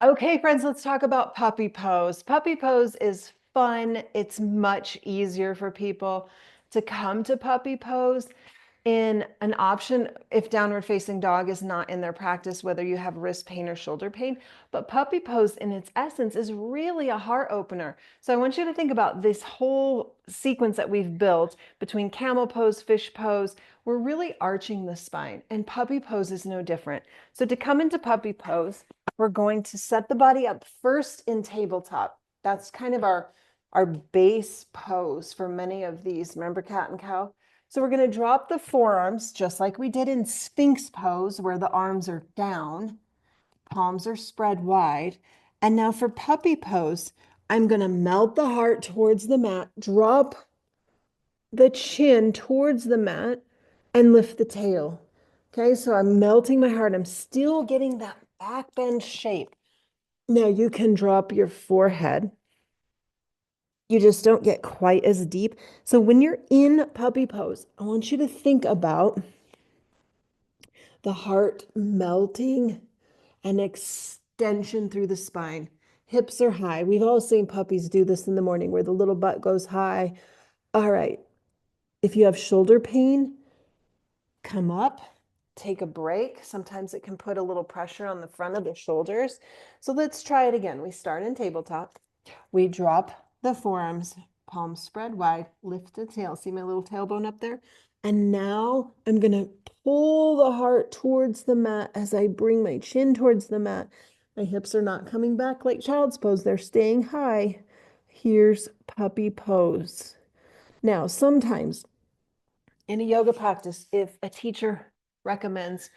Okay, friends, let's talk about puppy pose. Puppy pose is fun. It's much easier for people to come to puppy pose in an option if downward facing dog is not in their practice, whether you have wrist pain or shoulder pain. But puppy pose in its essence is really a heart opener. So I want you to think about this whole sequence that we've built between camel pose, fish pose. We're really arching the spine, and puppy pose is no different. So to come into puppy pose, we're going to set the body up first in tabletop. That's kind of our base pose for many of these. Remember cat and cow? So we're going to drop the forearms just like we did in Sphinx pose, where the arms are down, palms are spread wide. And now for puppy pose, I'm going to melt the heart towards the mat, drop the chin towards the mat, and lift the tail. Okay, so I'm melting my heart. I'm still getting that back bend shape. Now you can drop your forehead. You just don't get quite as deep. So when you're in puppy pose, I want you to think about the heart melting and extension through the spine. Hips are high. We've all seen puppies do this in the morning where the little butt goes high. All right. If you have shoulder pain, come up, take a break. Sometimes it can put a little pressure on the front of the shoulders. So let's try it again. We start in tabletop. We drop the forearms, palms spread wide, lift the tail. See my little tailbone up there? And now I'm going to pull the heart towards the mat as I bring my chin towards the mat. My hips are not coming back like child's pose. They're staying high. Here's puppy pose. Now, sometimes in a yoga practice, if a teacher recommends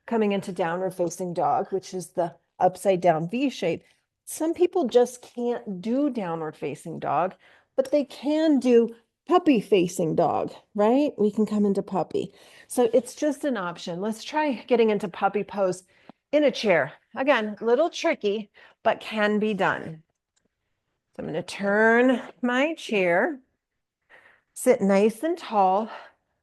coming into downward facing dog, which is the upside down V shape, some people just can't do downward facing dog, but they can do puppy facing dog, right? We can come into puppy. So it's just an option. Let's try getting into puppy pose in a chair. Again, a little tricky, but can be done. So I'm going to turn my chair, sit nice and tall,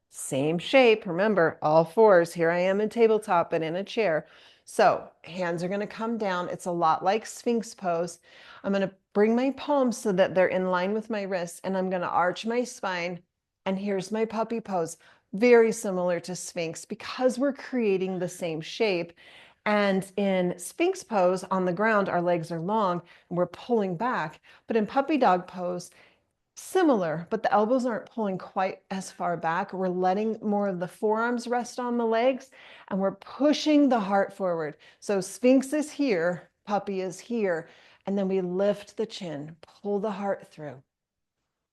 same shape. Remember, all fours. Here I am in tabletop and in a chair. So hands are going to come down. It's a lot like Sphinx pose. I'm going to bring my palms so that they're in line with my wrists, and I'm going to arch my spine. And here's my puppy pose. Very similar to Sphinx because we're creating the same shape. And in Sphinx pose on the ground, our legs are long and we're pulling back. But in puppy dog pose, similar, but the elbows aren't pulling quite as far back. We're letting more of the forearms rest on the legs, and we're pushing the heart forward. So Sphinx is here, puppy is here, and then we lift the chin, pull the heart through.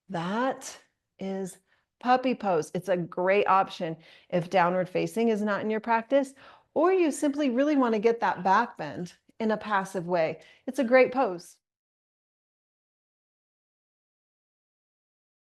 That is puppy pose. It's a great option if downward facing is not in your practice, or you simply really want to get that back bend in a passive way. It's a great pose.